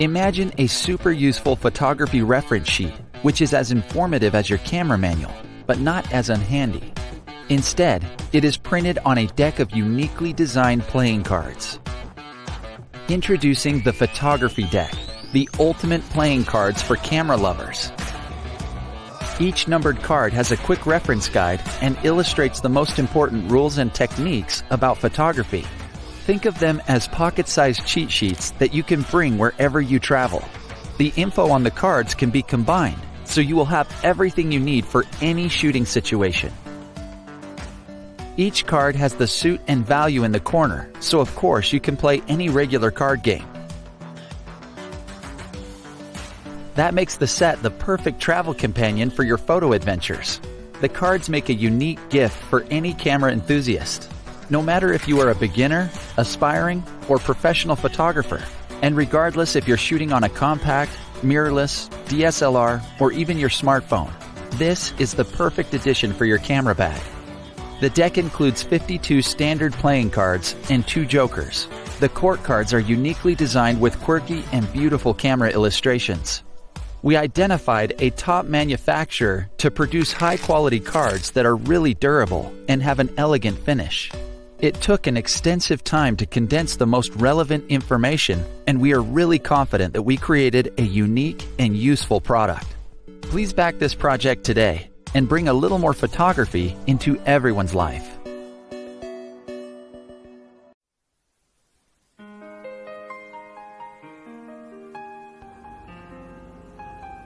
Imagine a super useful photography reference sheet, which is as informative as your camera manual, but not as unhandy. Instead, it is printed on a deck of uniquely designed playing cards. Introducing the Photography Deck, the ultimate playing cards for camera lovers. Each numbered card has a quick reference guide and illustrates the most important rules and techniques about photography. Think of them as pocket-sized cheat sheets that you can bring wherever you travel. The info on the cards can be combined, so you will have everything you need for any shooting situation. Each card has the suit and value in the corner, so of course you can play any regular card game. That makes the set the perfect travel companion for your photo adventures. The cards make a unique gift for any camera enthusiast, no matter if you are a beginner, aspiring, or professional photographer, and regardless if you're shooting on a compact, mirrorless, DSLR, or even your smartphone. This is the perfect addition for your camera bag. The deck includes 52 standard playing cards and 2 jokers. The court cards are uniquely designed with quirky and beautiful camera illustrations. We identified a top manufacturer to produce high-quality cards that are really durable and have an elegant finish. It took an extensive time to condense the most relevant information, and we are really confident that we created a unique and useful product. Please back this project today and bring a little more photography into everyone's life.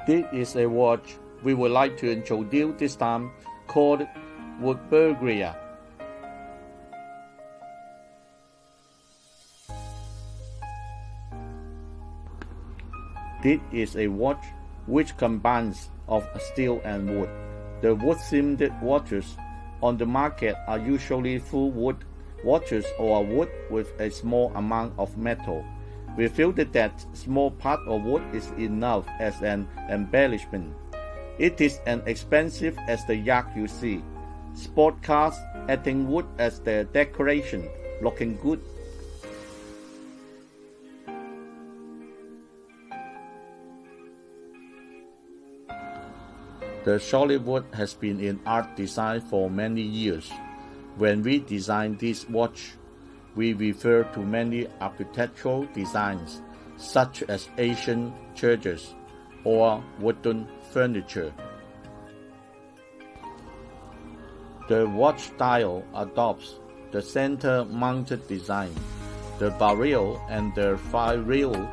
This is a watch we would like to introduce this time, called WoodBugria. This is a watch which combines of steel and wood. The wood-themed watches on the market are usually full wood watches or wood with a small amount of metal. We feel that small part of wood is enough as an embellishment. It is as expensive as the yacht you see. Sport cars adding wood as their decoration, looking good. The solid wood has been in art design for many years. When we designed this watch, we refer to many architectural designs, such as Asian churches or wooden furniture. The watch style adopts the center-mounted design. The barrel and the flywheel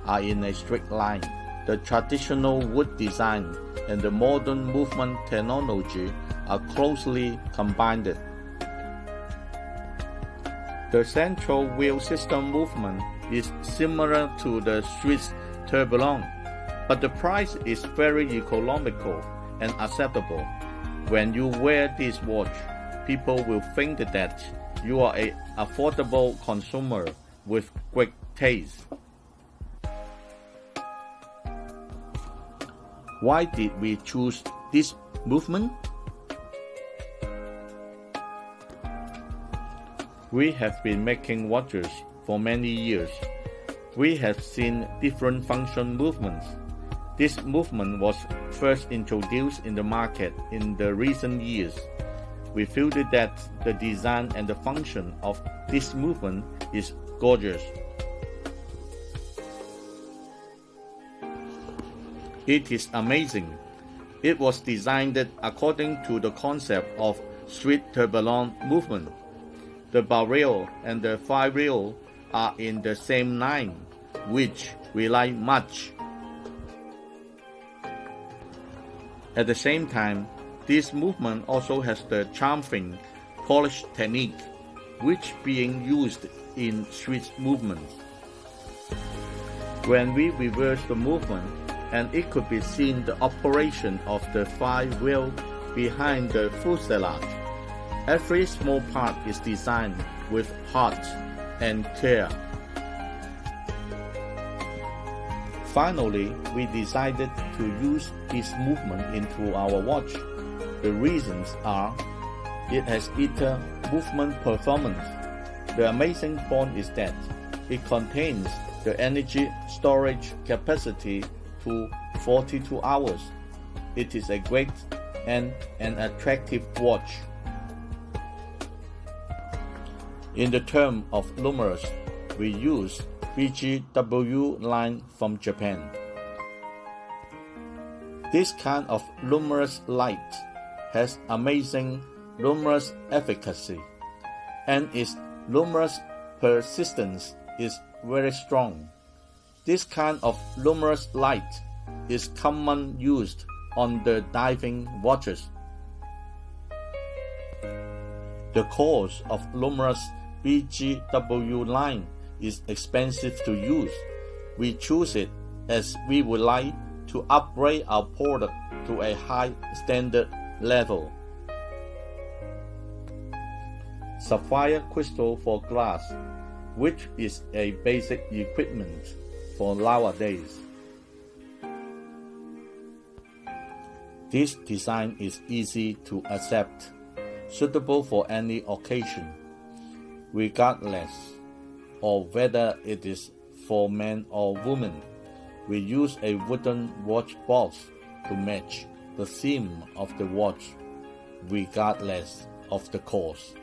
are in a straight line. The traditional wood design and the modern movement technology are closely combined. The central wheel system movement is similar to the Swiss tourbillon, but the price is very economical and acceptable. When you wear this watch, people will think that you are an affordable consumer with great taste. Why did we choose this movement? We have been making watches for many years. We have seen different function movements. This movement was first introduced in the market in the recent years. We feel that the design and the function of this movement is gorgeous. It is amazing. It was designed according to the concept of Swiss tourbillon movement. The barrel and the flywheel are in the same line, which we like much. At the same time, this movement also has the chamfering polish technique, which being used in Swiss movements. When we reverse the movement, and it could be seen the operation of the flywheel behind the fuselage. Every small part is designed with heart and care. Finally, we decided to use this movement into our watch. The reasons are, it has better movement performance. The amazing point is that it contains the energy storage capacity to 42 hours. It is a great and an attractive watch. In the term of luminous, we use BGW line from Japan. This kind of luminous light has amazing luminous efficacy, and its luminous persistence is very strong. This kind of luminous light is commonly used on the diving watches. The cost of luminous BGW line is expensive to use. We choose it as we would like to upgrade our product to a high standard level. Sapphire crystal for glass, which is a basic equipment for nowadays. This design is easy to accept, suitable for any occasion, regardless of whether it is for man or woman. We use a wooden watch box to match the theme of the watch, regardless of the cost.